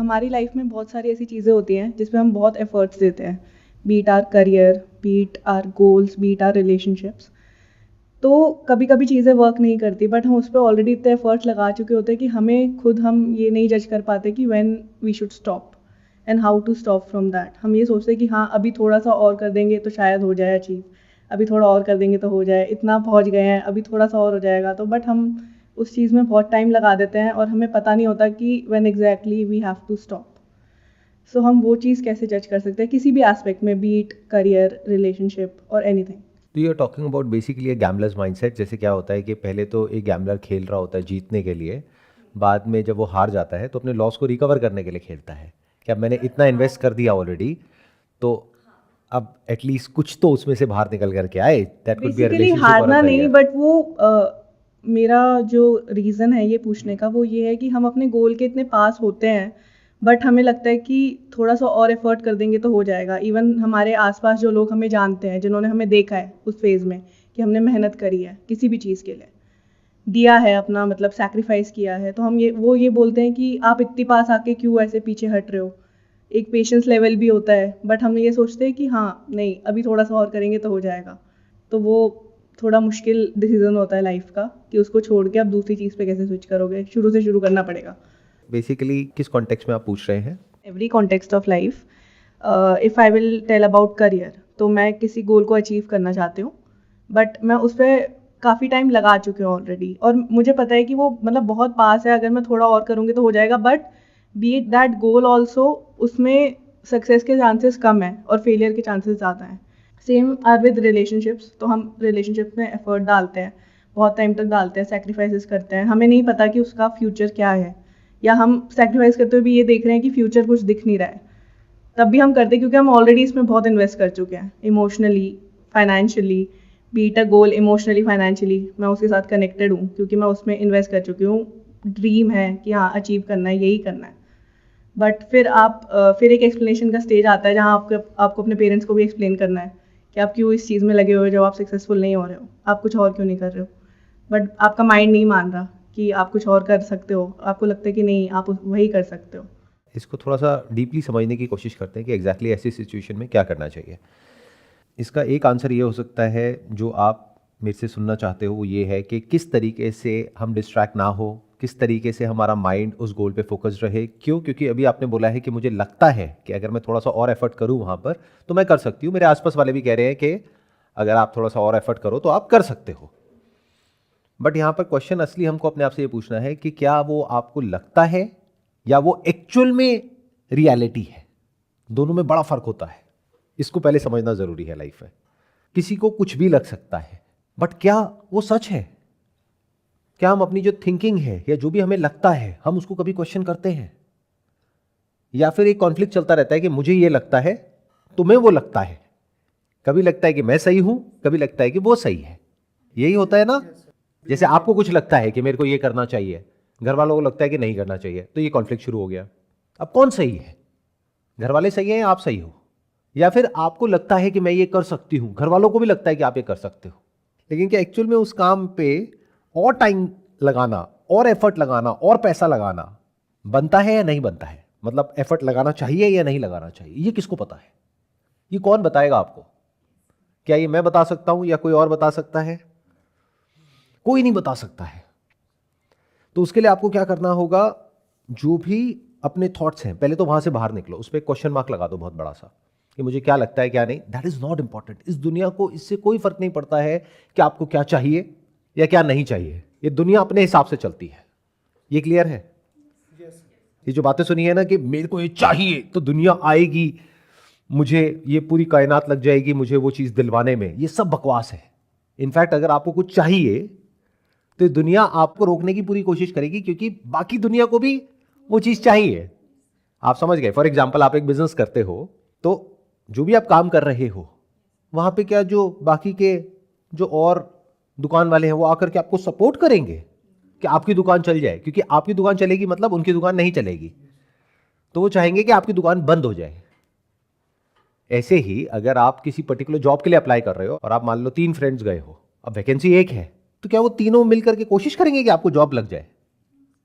हमारी लाइफ में बहुत सारी ऐसी चीज़ें होती हैं जिसमें हम बहुत एफर्ट्स देते हैं, be it our career, be it our goals, be it our relationships. तो कभी कभी चीज़ें वर्क नहीं करती, बट हम उस पर ऑलरेडी इतने एफर्ट्स लगा चुके होते हैं कि हमें खुद हम ये नहीं जज कर पाते कि when we should stop and how to stop from that. हम ये सोचते हैं कि हाँ, अभी थोड़ा सा और कर देंगे तो शायद हो जाए अचीव, अभी थोड़ा और कर देंगे तो हो जाए, इतना पहुंच गए हैं, अभी थोड़ा सा और हो जाएगा। तो बट हम उस चीज़ में बहुत टाइम लगा देते हैं और हमें पता नहीं होता कि when exactly we have to stop. So हम वो चीज़ कैसे जज कर सकते हैं किसी भी एस्पेक्ट में, बीट करियर, रिलेशनशिप और एनीथिंग। तो you are talking about basically a gambler's mindset. जैसे क्या होता है कि पहले तो एक गैम्बलर खेल रहा होता है जीतने के लिए, बाद में जब वो हार जाता है तो अपने लॉस को रिकवर करने के लिए खेलता है कि अब मैंने इतना इन्वेस्ट कर दिया ऑलरेडी, तो अब एटलीस्ट कुछ तो उसमें से बाहर निकल करके आए। That could be a basically relationship और अ हारना नहीं, करियर। बट वो मेरा जो रीज़न है ये पूछने का वो ये है कि हम अपने गोल के इतने पास होते हैं, बट हमें लगता है कि थोड़ा सा और एफर्ट कर देंगे तो हो जाएगा। इवन हमारे आसपास जो लोग हमें जानते हैं, जिन्होंने हमें देखा है उस फेज़ में कि हमने मेहनत करी है किसी भी चीज़ के लिए, दिया है अपना, मतलब सैक्रिफाइस किया है, तो हम ये बोलते हैं कि आप इतनी पास आके क्यों ऐसे पीछे हट रहे हो। एक पेशेंस लेवल भी होता है, बट हम ये सोचते हैं कि हाँ नहीं, अभी थोड़ा सा और करेंगे तो हो जाएगा। तो वो थोड़ा मुश्किल डिसीजन होता है लाइफ का कि उसको छोड़ के आप दूसरी चीज़ पे कैसे स्विच करोगे, शुरू से शुरू करना पड़ेगा। बेसिकली किस कॉन्टेक्स्ट में आप पूछ रहे हैं? Every context of life. If I will tell about career, तो मैं किसी गोल को अचीव करना चाहती हूँ, बट मैं उस पर काफ़ी टाइम लगा चुकी हूँ ऑलरेडी, और मुझे पता है कि वो मतलब बहुत पास है, अगर मैं थोड़ा और करूँगी तो हो जाएगा। But be that goal also, उसमें सक्सेस के चांसेस कम है और फेलियर के चांसेस ज़्यादा हैं। Same are with relationships. तो हम रिलेशनशिप में एफर्ट डालते हैं, बहुत टाइम तक डालते हैं, सेक्रीफाइसेस करते हैं, हमें नहीं पता कि उसका फ्यूचर क्या है, या हम सेक्रीफाइस करते हुए भी ये देख रहे हैं कि फ्यूचर कुछ दिख नहीं रहा है, तब भी हम करते हैं क्योंकि हम ऑलरेडी इसमें बहुत इन्वेस्ट कर चुके हैं, इमोशनली, फाइनेंशियली। बीट अ गोल, इमोशनली, फाइनेंशियली मैं उसके साथ कनेक्टेड हूँ क्योंकि मैं उसमें इन्वेस्ट कर चुकी हूँ। ड्रीम है कि हाँ, अचीव करना है, यही करना है। बट फिर एक एक्सप्लेनेशन का स्टेज आता है जहाँ आपको अपने पेरेंट्स को भी एक्सप्लेन करना है कि आप क्यों इस चीज़ में लगे हुए हो जब आप सक्सेसफुल नहीं हो रहे हो, आप कुछ और क्यों नहीं कर रहे हो। बट आपका माइंड नहीं मान रहा कि आप कुछ और कर सकते हो, आपको लगता है कि नहीं, आप वही कर सकते हो। इसको थोड़ा सा डीपली समझने की कोशिश करते हैं कि एग्जैक्टली ऐसी सिचुएशन में क्या करना चाहिए। इसका एक आंसर ये हो सकता है जो आप मेरे से सुनना चाहते हो, वो ये है कि किस तरीके से हम डिस्ट्रैक्ट ना हो, किस तरीके से हमारा माइंड उस गोल पे फोकस रहे। क्यों? क्योंकि अभी आपने बोला है कि मुझे लगता है कि अगर मैं थोड़ा सा और एफर्ट करूं वहाँ पर तो मैं कर सकती हूँ। मेरे आसपास वाले भी कह रहे हैं कि अगर आप थोड़ा सा और एफर्ट करो तो आप कर सकते हो। बट यहाँ पर क्वेश्चन असली हमको अपने आप से ये पूछना है कि क्या वो आपको लगता है या वो एक्चुअल में रियलिटी है। दोनों में बड़ा फर्क होता है, इसको पहले समझना जरूरी है लाइफ में। किसी को कुछ भी लग सकता है, बट क्या वो सच है? क्या हम अपनी जो थिंकिंग है या जो भी हमें लगता है हम उसको कभी क्वेश्चन करते हैं? या फिर एक कॉन्फ्लिक्ट चलता रहता है कि मुझे ये लगता है, तुम्हें वो लगता है। कभी लगता है कि मैं सही हूं, कभी लगता है कि वो सही है। यही होता है ना। जैसे आपको कुछ लगता है कि मेरे को ये करना चाहिए, घर वालों को लगता है कि नहीं करना चाहिए, तो ये कॉन्फ्लिक्ट शुरू हो गया। अब कौन सही है? घर वाले सही हैं या आप सही हो? या फिर आपको लगता है कि मैं ये कर सकती हूं, घर वालों को भी लगता है कि आप ये कर सकते हो, लेकिन क्या एक्चुअल में उस काम पे और टाइम लगाना और एफर्ट लगाना और पैसा लगाना बनता है या नहीं बनता है? मतलब एफर्ट लगाना चाहिए या नहीं लगाना चाहिए, ये किसको पता है? ये कौन बताएगा आपको? क्या ये मैं बता सकता हूं या कोई और बता सकता है? कोई नहीं बता सकता है। तो उसके लिए आपको क्या करना होगा, जो भी अपने थॉट्स हैं पहले तो वहां से बाहर निकलो, उस पर क्वेश्चन मार्क लगा दो बहुत बड़ा सा कि मुझे क्या लगता है क्या नहीं। That is not important. इस दुनिया को इससे कोई फर्क नहीं पड़ता है कि आपको क्या चाहिए या क्या नहीं चाहिए। ये दुनिया अपने हिसाब से चलती है। ये क्लियर है? ये जो बातें सुनी है ना कि मेरे को ये चाहिए तो दुनिया आएगी, मुझे ये पूरी कायनात लग जाएगी मुझे वो चीज दिलवाने में, ये सब बकवास है। इनफैक्ट अगर आपको कुछ चाहिए तो दुनिया आपको रोकने की पूरी कोशिश करेगी, क्योंकि बाकी दुनिया को भी वो चीज चाहिए। आप समझ गए? फॉर एग्जाम्पल, आप एक बिजनेस करते हो, तो जो भी आप काम कर रहे हो वहां पे क्या जो बाकी के जो और दुकान वाले हैं वो आकर के आपको सपोर्ट करेंगे कि आपकी दुकान चल जाए? क्योंकि आपकी दुकान चलेगी मतलब उनकी दुकान नहीं चलेगी, तो वो चाहेंगे कि आपकी दुकान बंद हो जाए। ऐसे ही अगर आप किसी पर्टिकुलर जॉब के लिए अप्लाई कर रहे हो और आप मान लो 3 फ्रेंड्स गए हो, अब वैकेंसी एक है, तो क्या वो तीनों मिलकर के कोशिश करेंगे कि आपको जॉब लग जाए?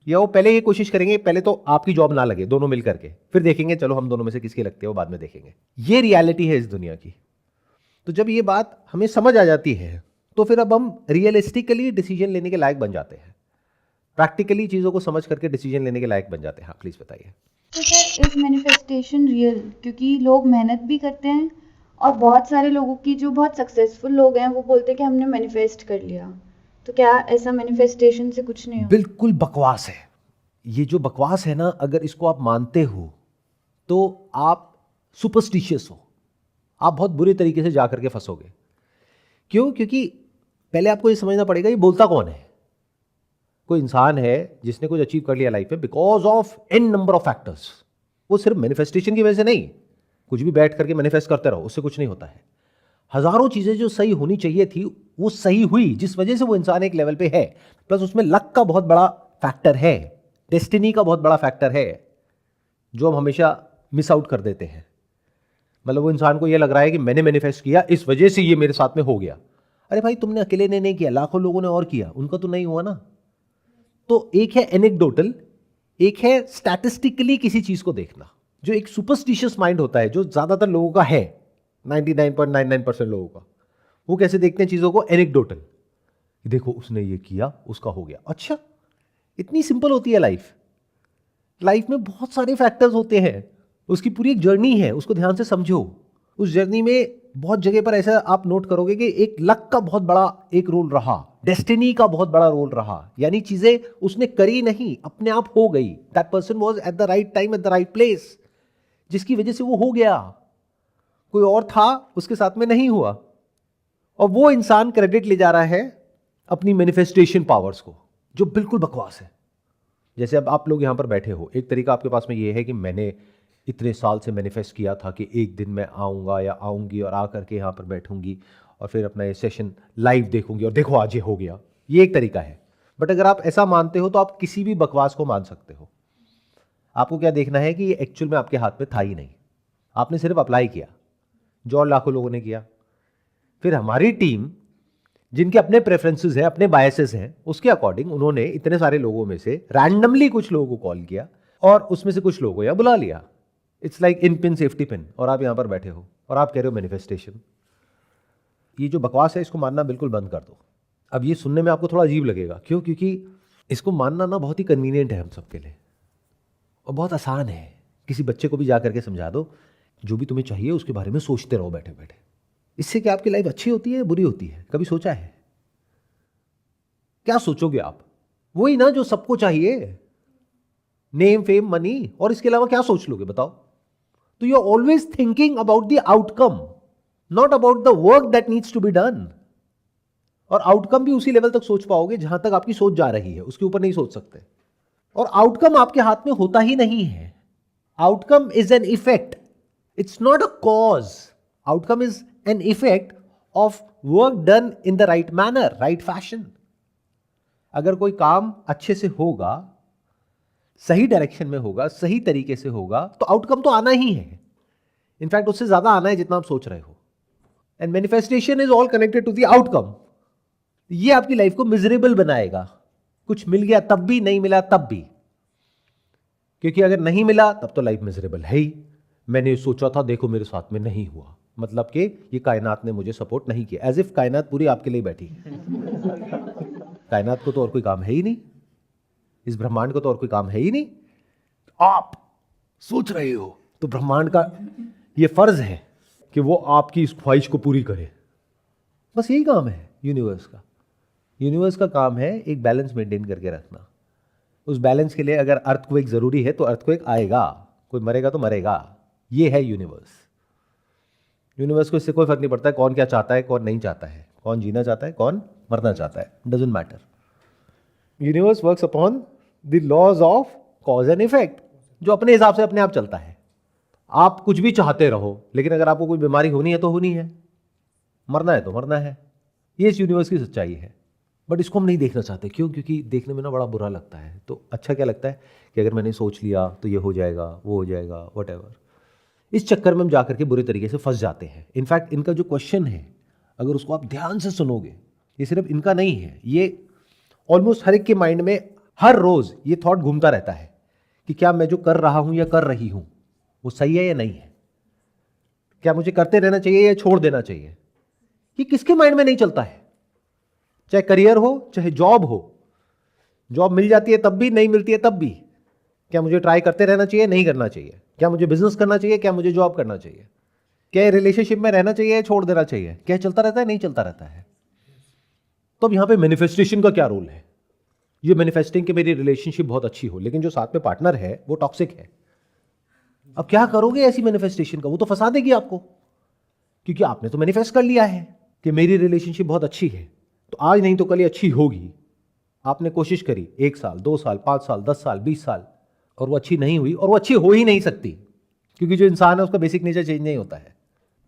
या वो पहले ये कोशिश करेंगे पहले तो आपकी जॉब ना लगे, दोनों मिल करके, फिर देखेंगे चलो हम दोनों में से किसकी लगती है वो बाद में देखेंगे। ये रियलिटी है इस दुनिया की। तो जब ये बात हमें समझ आ जाती है तो फिर अब हम रियलिस्टिकली डिसीजन लेने के लायक बन जाते हैं, प्रैक्टिकली चीज़ों को समझ करके डिसीजन लेने के लायक बन जाते हैं। हाँ प्लीज़ बताइए। तो सर इज मैनिफेस्टेशन रियल? क्योंकि लोग मेहनत भी करते हैं और बहुत सारे लोगों की, जो बहुत सक्सेसफुल लोग हैं, वो बोलते हैं कि हमने मैनिफेस्ट कर लिया। तो क्या ऐसा मैनिफेस्टेशन से कुछ नहीं हो? बिल्कुल बकवास है ये। जो बकवास है ना, अगर इसको आप मानते हो तो आप सुपरस्टिशियस हो, आप बहुत बुरे तरीके से जा करके फंसोगे। क्यों? क्योंकि पहले आपको ये समझना पड़ेगा ये बोलता कौन है। कोई इंसान है जिसने कुछ अचीव कर लिया लाइफ में because of an number of factors. वो सिर्फ मैनिफेस्टेशन की वजह से नहीं, कुछ भी बैठ करके मैनिफेस्ट करते रहो, उससे कुछ नहीं होता है। हजारों चीजें जो सही होनी चाहिए थी वो सही हुई, जिस वजह से वो इंसान एक लेवल पे है। प्लस उसमें लक का बहुत बड़ा फैक्टर है, डेस्टिनी का बहुत बड़ा फैक्टर है, जो हम हमेशा मिस आउट कर देते हैं। मतलब वो इंसान को ये लग रहा है कि मैंने मैनिफेस्ट किया इस वजह से ये मेरे साथ में हो गया। अरे भाई, तुमने अकेले ने नहीं किया, लाखों लोगों ने और किया, उनका तो नहीं हुआ ना। तो एक है एनेक्डोटल, एक है स्टैटिस्टिकली किसी चीज को देखना। जो एक सुपरस्टिशियस माइंड होता है, जो ज्यादातर लोगों का है, 99.99% लोगों का, वो कैसे देखते हैं चीजों को? एनेक्डोटल। देखो उसने ये किया, उसका हो गया। अच्छा, इतनी सिंपल होती है लाइफ। लाइफ में बहुत सारे फैक्टर्स होते हैं, उसकी पूरी एक जर्नी है, उसको ध्यान से समझो। उस जर्नी में बहुत जगह पर ऐसा आप नोट करोगे कि एक लक का बहुत बड़ा एक रोल रहा, डेस्टिनी का बहुत बड़ा रोल रहा। यानी चीजें उसने करी नहीं, अपने आप हो गई। That person was at the right time at the right place, जिसकी वजह से वो हो गया। कोई और था, उसके साथ में नहीं हुआ। और वो इंसान क्रेडिट ले जा रहा है अपनी मैनिफेस्टेशन पावर्स को, जो बिल्कुल बकवास है। जैसे अब आप लोग यहां पर बैठे हो, एक तरीका आपके पास में ये है कि मैंने इतने साल से मैनिफेस्ट किया था कि एक दिन मैं आऊँगा या आऊँगी और आ करके यहाँ पर बैठूंगी और फिर अपना ये सेशन लाइव देखूंगी और देखो आज ये हो गया। ये एक तरीका है। बट अगर आप ऐसा मानते हो तो आप किसी भी बकवास को मान सकते हो। आपको क्या देखना है कि ये एक्चुअल में आपके हाथ में था ही नहीं, आपने सिर्फ अप्लाई किया, जो और लाखों लोगों ने किया। फिर हमारी टीम, जिनके अपने प्रेफरेंसेस हैं, अपने बायसेस हैं, उसके अकॉर्डिंग उन्होंने इतने सारे लोगों में से रैंडमली कुछ लोगों को कॉल किया और उसमें से कुछ लोगों को यहाँ बुला लिया। It's like in pin safety pin. और आप यहां पर बैठे हो और आप कह रहे हो मैनिफेस्टेशन। ये जो बकवास है इसको मानना बिल्कुल बंद कर दो। अब ये सुनने में आपको थोड़ा अजीब लगेगा। क्यों? क्योंकि इसको मानना ना बहुत ही कन्वीनियंट है हम सबके लिए और बहुत आसान है। किसी बच्चे को भी जा करके समझा दो, जो भी तुम्हें चाहिए उसके बारे में सोचते रहो बैठे बैठे। इससे क्या आपकी लाइफ अच्छी होती है बुरी होती है? कभी सोचा है? क्या सोचोगे आप? वही ना जो सबको चाहिए, नेम, फेम, मनी। और इसके अलावा क्या सोच लोगे बताओ? तो you are always thinking about the outcome, not about the work that needs to be done. और आउटकम भी उसी लेवल तक सोच पाओगे जहां तक आपकी सोच जा रही है, उसके ऊपर नहीं सोच सकते। और आउटकम आपके हाथ में होता ही नहीं है। Outcome is an effect, it's not a cause. Outcome is an effect of work done in the right manner, right fashion. अगर कोई काम अच्छे से होगा, सही डायरेक्शन में होगा, सही तरीके से होगा, तो आउटकम तो आना ही है। इनफैक्ट उससे ज्यादा आना है जितना आप सोच रहे हो। And manifestation is all connected to the outcome. ये आपकी लाइफ को मिजरेबल बनाएगा। कुछ मिल गया तब भी, नहीं मिला तब भी। क्योंकि अगर नहीं मिला तब तो लाइफ मिजरेबल है ही। मैंने सोचा था, देखो मेरे साथ में नहीं हुआ, मतलब कि ये कायनात ने मुझे सपोर्ट नहीं किया। एज इफ कायनात पूरी आपके लिए बैठी। कायनात को तो और कोई काम है ही नहीं, इस ब्रह्मांड को तो और कोई काम है ही नहीं। आप सोच रहे हो तो ब्रह्मांड का ये फर्ज है कि वो आपकी इस ख्वाहिश को पूरी करे। बस यही काम है यूनिवर्स का। यूनिवर्स का काम है एक बैलेंस मेंटेन करके रखना। उस बैलेंस के लिए अगर अर्थक्वेक जरूरी है तो अर्थक्वेक आएगा, कोई मरेगा तो मरेगा। ये है यूनिवर्स। यूनिवर्स को इससे कोई फर्क नहीं पड़ता है कौन क्या चाहता है, कौन नहीं चाहता है, कौन जीना चाहता है, कौन मरना चाहता है, doesn't matter. Universe works upon the laws of cause and effect, जो अपने हिसाब से अपने आप चलता है। आप कुछ भी चाहते रहो, लेकिन अगर आपको कोई बीमारी होनी है तो होनी है, मरना है तो मरना है। ये इस यूनिवर्स की सच्चाई है। बट इसको हम नहीं देखना चाहते। क्यों? क्योंकि देखने में ना बड़ा बुरा लगता है। तो अच्छा क्या लगता है कि अगर मैंने सोच लिया तो ये हो जाएगा, वो हो जाएगा, व्हाटएवर। इस चक्कर में हम जाकर के बुरे तरीके से फंस जाते हैं। इनफैक्ट इनका जो क्वेश्चन है, अगर उसको आप ध्यान से सुनोगे, ये सिर्फ इनका नहीं है, ये ऑलमोस्ट हर एक के माइंड में हर रोज ये थॉट घूमता रहता है कि क्या मैं जो कर रहा हूं या कर रही हूं वो सही है या नहीं है, क्या मुझे करते रहना चाहिए या छोड़ देना चाहिए। ये किसके माइंड में नहीं चलता है? चाहे करियर हो चाहे जॉब हो, जॉब मिल जाती है तब भी, नहीं मिलती है तब भी, क्या मुझे ट्राई करते रहना चाहिए, नहीं करना चाहिए, क्या मुझे बिजनेस करना चाहिए, क्या मुझे जॉब करना चाहिए, क्या रिलेशनशिप में रहना चाहिए, छोड़ देना चाहिए, क्या चलता रहता है, नहीं चलता रहता है। तो अब यहां पे मैनिफेस्टेशन का क्या रोल है? ये मैनिफेस्टिंग कि मेरी रिलेशनशिप बहुत अच्छी हो, लेकिन जो साथ में पार्टनर है वो टॉक्सिक है। अब क्या करोगे ऐसी मैनिफेस्टेशन का? वो तो फंसा देगी आपको, क्योंकि आपने तो मैनिफेस्ट कर लिया है कि मेरी रिलेशनशिप बहुत अच्छी है, तो आज नहीं तो कल ये अच्छी होगी। आपने कोशिश करी 1 साल 2 साल 5 साल 10 साल 20 साल, और वो अच्छी नहीं हुई, और वो अच्छी हो ही नहीं सकती, क्योंकि जो इंसान है उसका बेसिक नेचर चेंज नहीं होता है।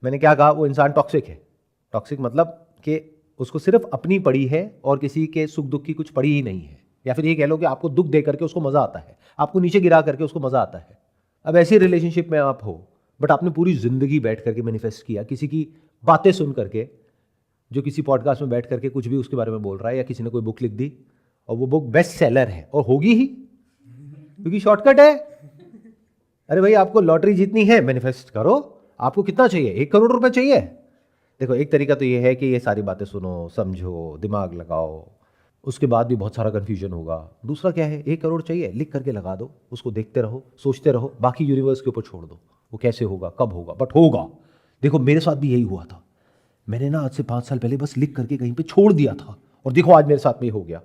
मैंने क्या कहा? वो इंसान टॉक्सिक है। टॉक्सिक मतलब कि उसको सिर्फ अपनी पड़ी है और किसी के सुख दुख की कुछ पड़ी ही नहीं है। या फिर ये कह लो कि आपको दुख दे करके उसको मजा आता है, आपको नीचे गिरा करके उसको मजा आता है। अब ऐसी रिलेशनशिप में आप हो, बट आपने पूरी जिंदगी बैठ करके मैनिफेस्ट किया, किसी की बातें सुन करके, जो किसी पॉडकास्ट में बैठ करके कुछ भी उसके बारे में बोल रहा है, या किसी ने कोई बुक लिख दी और वो बुक बेस्ट सेलर है, और होगी ही क्योंकि शॉर्टकट है। अरे भाई, आपको लॉटरी जीतनी है, मैनिफेस्ट करो। आपको कितना चाहिए? 1 करोड़ रुपए चाहिए? देखो, एक तरीका तो ये है कि ये सारी बातें सुनो, समझो, दिमाग लगाओ, उसके बाद भी बहुत सारा कंफ्यूजन होगा। दूसरा क्या है? 1 करोड़ चाहिए, लिख करके लगा दो, उसको देखते रहो, सोचते रहो, बाकी यूनिवर्स के ऊपर छोड़ दो, वो कैसे होगा, कब होगा, बट होगा। देखो, मेरे साथ भी यही हुआ था। मैंने ना आज से 5 साल पहले बस लिख करके कहीं पे छोड़ दिया था, और देखो आज मेरे साथ में हो गया।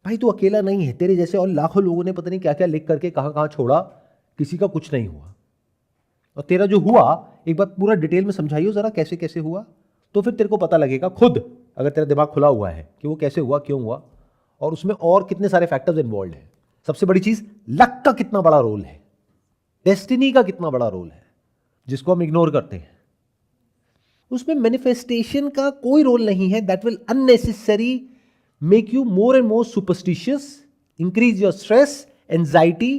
भाई, तू अकेला नहीं है, तेरे जैसे और लाखों लोगों ने पता नहीं क्या क्या लिख करके कहां कहां छोड़ा, किसी का कुछ नहीं हुआ। और तेरा जो हुआ, एक बार पूरा डिटेल में समझाइयो जरा, कैसे कैसे हुआ, तो फिर तेरे को पता लगेगा खुद, अगर तेरा दिमाग खुला हुआ है, कि वो कैसे हुआ, क्यों हुआ, और उसमें और कितने सारे फैक्टर्स इन्वॉल्व हैं। सबसे बड़ी चीज, लक का कितना बड़ा रोल है, डेस्टिनी का कितना बड़ा रोल है, जिसको हम इग्नोर करते हैं। उसमें मैनिफेस्टेशन का कोई रोल नहीं है। That will unnecessary make you more and more superstitious, increase your stress, anxiety.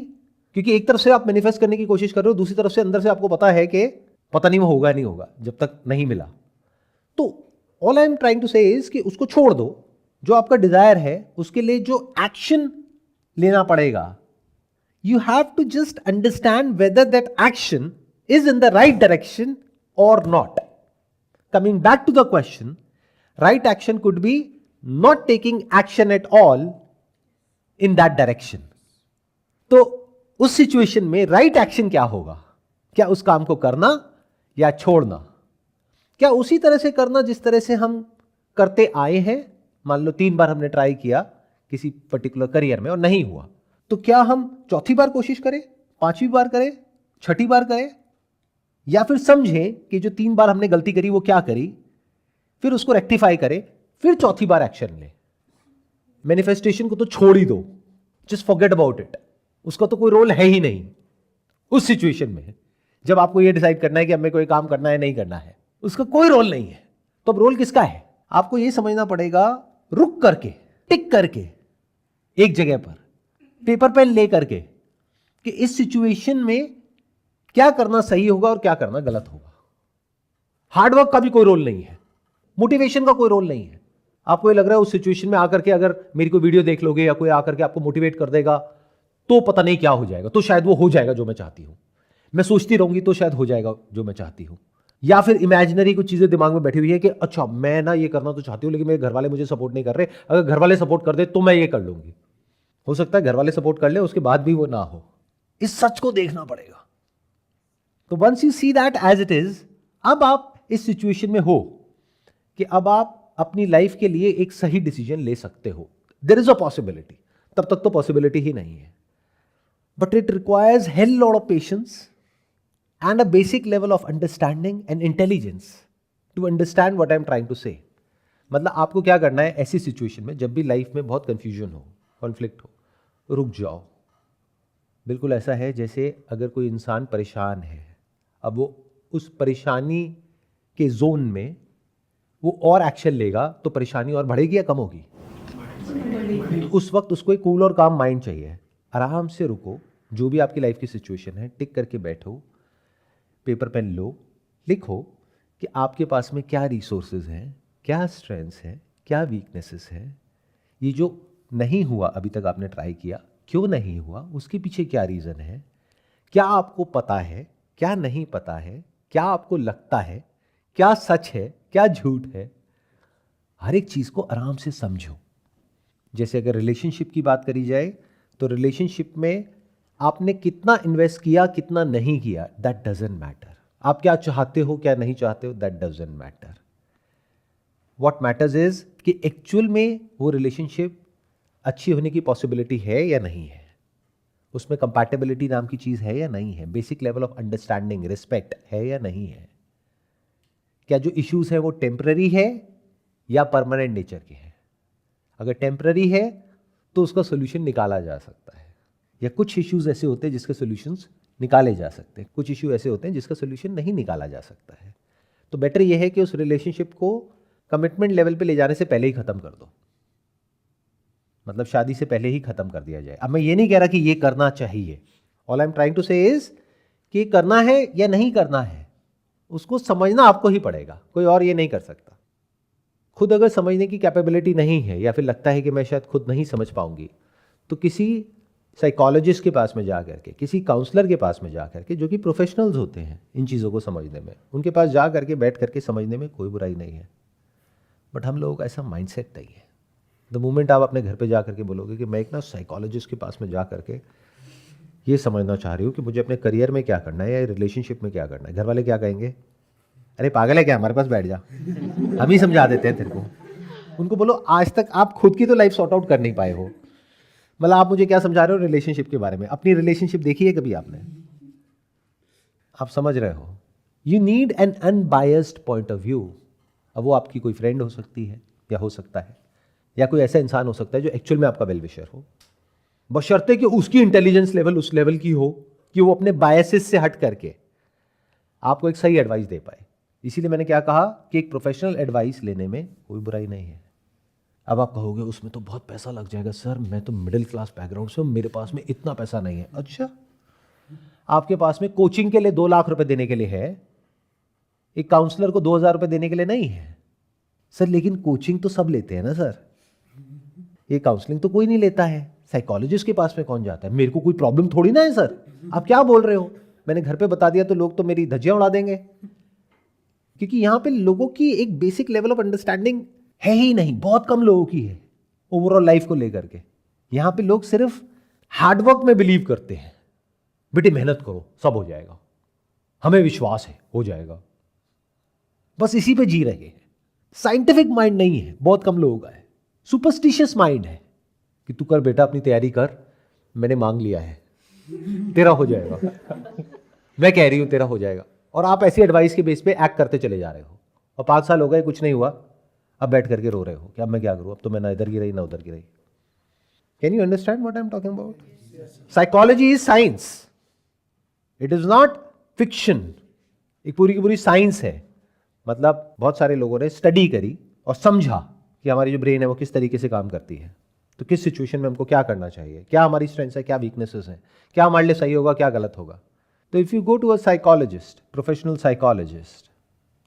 क्योंकि एक तरफ से आप मैनिफेस्ट करने की कोशिश कर रहे हो, दूसरी तरफ से अंदर से आपको पता है कि पता नहीं वो होगा नहीं होगा, जब तक नहीं मिला। तो all I am trying to say is कि उसको छोड़ दो। जो आपका डिजायर है उसके लिए जो एक्शन लेना पड़ेगा, you have to just understand whether that action is in the right direction और not. Coming back to the question, right action could be not taking action at all in that direction. तो उस situation में right action क्या होगा? क्या उस काम को करना या छोड़ना? क्या उसी तरह से करना जिस तरह से हम करते आए हैं? मान लो 3 बार हमने ट्राई किया किसी पर्टिकुलर करियर में और नहीं हुआ, तो क्या हम चौथी बार कोशिश करें, 5वीं बार करें, 6ठी बार करें? या फिर समझें कि जो 3 बार हमने गलती करी वो क्या करी, फिर उसको रेक्टिफाई करें, फिर चौथी बार एक्शन लें। मैनिफेस्टेशन को तो छोड़ ही दो, जस्ट फॉरगेट अबाउट इट। उसका तो कोई रोल है ही नहीं उस सिचुएशन में, जब आपको ये डिसाइड करना है कि हमें कोई काम करना है नहीं करना है, उसका कोई रोल नहीं है। तो अब रोल किसका है? आपको ये समझना पड़ेगा, रुक करके, टिक करके, एक जगह पर पेपर पेन ले करके, कि इस सिचुएशन में क्या करना सही होगा और क्या करना गलत होगा। हार्डवर्क का भी कोई रोल नहीं है, मोटिवेशन का कोई रोल नहीं है। आपको ये लग रहा है उस सिचुएशन में आकर के अगर मेरी कोई वीडियो देख लोगे या कोई आकर के आपको मोटिवेट कर देगा तो पता नहीं क्या हो जाएगा, तो शायद वो हो जाएगा जो मैं चाहती हूं। मैं सोचती रहूंगी तो शायद हो जाएगा जो मैं चाहती हूं। या फिर इमेजिनरी कुछ चीजें दिमाग में बैठी हुई है कि अच्छा मैं ना ये करना तो चाहती हूं, लेकिन मेरे घर वाले मुझे सपोर्ट नहीं कर रहे, अगर घर वाले सपोर्ट कर दे तो मैं ये कर लूंगी। हो सकता है घर वाले सपोर्ट कर ले, उसके बाद भी वो ना हो। इस सच को देखना पड़ेगा। तो once you see that as it is, अब आप इस सिचुएशन में हो कि अब आप अपनी लाइफ के लिए एक सही डिसीजन ले सकते हो। देयर इज अ पॉसिबिलिटी, तब तक तो पॉसिबिलिटी ही नहीं है, but it requires hell lot of patience and a basic level of understanding and intelligence to understand what I am trying to say. मतलब आपको क्या करना है ऐसी सिचुएशन में, जब भी लाइफ में बहुत कंफ्यूजन हो, कॉन्फ्लिक्ट हो, रुक जाओ। बिल्कुल ऐसा है जैसे अगर कोई इंसान परेशान है, अब वो उस परेशानी के जोन में वो और एक्शन लेगा तो परेशानी और बढ़ेगी या कम होगी? उस वक्त उसको एक कूल और काम माइंड चाहिए। आराम से रुको, जो भी आपकी लाइफ की सिचुएशन है, टिक करके बैठो, पेपर पेन लो, लिखो कि आपके पास में क्या रिसोर्सेज हैं, क्या स्ट्रेंथ्स हैं, क्या वीकनेसेस हैं। ये जो नहीं हुआ, अभी तक आपने ट्राई किया, क्यों नहीं हुआ, उसके पीछे क्या रीज़न है, क्या आपको पता है, क्या नहीं पता है, क्या आपको लगता है, क्या सच है, क्या झूठ है, हर एक चीज़ को आराम से समझो। जैसे अगर रिलेशनशिप की बात करी जाए तो रिलेशनशिप में आपने कितना इन्वेस्ट किया, कितना नहीं किया, दैट डजंट मैटर। आप क्या चाहते हो, क्या नहीं चाहते हो, that doesn't matter. What matters is कि एक्चुअल में वो रिलेशनशिप अच्छी होने की पॉसिबिलिटी है या नहीं है, उसमें कंपैटिबिलिटी नाम की चीज़ है या नहीं है, basic level of understanding, respect है या नहीं है, क्या जो इश्यूज है वो टेम्पररी है या परमानेंट नेचर के हैं। अगर टेम्पररी है तो उसका सोल्यूशन निकाला जा सकता है, या कुछ इश्यूज ऐसे होते हैं जिसके सोल्यूशंस निकाले जा सकते हैं, कुछ इश्यू ऐसे होते हैं जिसका सोल्यूशन नहीं निकाला जा सकता है। तो बेटर यह है कि उस रिलेशनशिप को कमिटमेंट लेवल पे ले जाने से पहले ही खत्म कर दो, मतलब शादी से पहले ही खत्म कर दिया जाए। अब मैं ये नहीं कह रहा कि ये करना चाहिए, all I am trying to say is कि करना है या नहीं करना है उसको समझना आपको ही पड़ेगा, कोई और ये नहीं कर सकता। खुद अगर समझने की कैपेबिलिटी नहीं है या फिर लगता है कि मैं शायद खुद नहीं समझ पाऊंगी, तो किसी साइकोलॉजिस्ट के पास में जा करके, किसी काउंसलर के पास में जा करके, जो कि प्रोफेशनल्स होते हैं इन चीज़ों को समझने में, उनके पास जा करके बैठ करके समझने में कोई बुराई नहीं है। बट हम लोगों का ऐसा माइंडसेट नहीं है। द मोमेंट आप अपने घर पे जा करके बोलोगे कि मैं एक ना साइकोलॉजिस्ट के पास में जा करके ये समझना चाह रही हूँ कि मुझे अपने करियर में क्या करना है या रिलेशनशिप में क्या करना है, घर वाले क्या कहेंगे, अरे पागल है क्या, हमारे पास बैठ जा, हम ही समझा देते हैं तेरे को। उनको बोलो आज तक आप खुद की तो लाइफ सॉर्ट आउट कर नहीं पाए हो, मतलब आप मुझे क्या समझा रहे हो रिलेशनशिप के बारे में। अपनी रिलेशनशिप देखी है कभी आपने? आप समझ रहे हो, you need an unbiased point of view. अब वो आपकी कोई फ्रेंड हो सकती है या हो सकता है, या कोई ऐसा इंसान हो सकता है जो एक्चुअल में आपका वेल विशर हो, बशर्ते कि उसकी इंटेलिजेंस लेवल उस लेवल की हो कि वो अपने बायसेस से हट करके आपको एक सही एडवाइस दे पाए। इसीलिए मैंने क्या कहा कि एक प्रोफेशनल एडवाइस लेने में कोई बुराई नहीं है। अब आप कहोगे उसमें तो बहुत पैसा लग जाएगा, सर मैं तो मिडिल क्लास बैकग्राउंड से हूं, मेरे पास में इतना पैसा नहीं है। अच्छा, आपके पास में कोचिंग के लिए 2 लाख रुपए देने के लिए है, एक काउंसलर को 2,000 रुपए देने के लिए नहीं है। सर लेकिन कोचिंग तो सब लेते हैं ना सर, ये काउंसलिंग तो कोई नहीं लेता है, साइकोलॉजिस्ट के पास में कौन जाता है, मेरे को कोई प्रॉब्लम थोड़ी ना है सर, आप क्या बोल रहे हो, मैंने घर पे बता दिया तो लोग तो मेरी धज्जियां उड़ा देंगे। क्योंकि यहां पे लोगों की एक बेसिक लेवल ऑफ अंडरस्टैंडिंग है ही नहीं, बहुत कम लोगों की है ओवरऑल लाइफ को लेकर के। यहां पे लोग सिर्फ हार्डवर्क में बिलीव करते हैं, बेटे मेहनत करो सब हो जाएगा, हमें विश्वास है हो जाएगा, बस इसी पे जी रहे हैं। साइंटिफिक माइंड नहीं है बहुत कम लोगों का है, सुपरस्टिशियस माइंड है कि तू कर बेटा अपनी तैयारी कर, मैंने मांग लिया है, तेरा हो जाएगा, मैं कह रही हूं तेरा हो जाएगा। और आप ऐसी एडवाइस के बेस पे एक्ट करते चले जा रहे हो, और 5 साल हो गए कुछ नहीं हुआ, अब बैठ करके रो रहे हो कि अब मैं क्या करूं, अब तो मैं ना इधर गिरी ना उधर गिरी। Can you understand what I am talking about? Psychology is science, it is not fiction. एक पूरी की पूरी साइंस है, मतलब बहुत सारे लोगों ने स्टडी करी और समझा कि हमारी जो ब्रेन है वो किस तरीके से काम करती है, तो किस सिचुएशन में हमको क्या करना चाहिए, क्या हमारी स्ट्रेंथ्स है, क्या वीकनेसेस हैं, क्या हमारे लिए सही होगा, क्या गलत होगा। तो if you go to a psychologist, professional psychologist,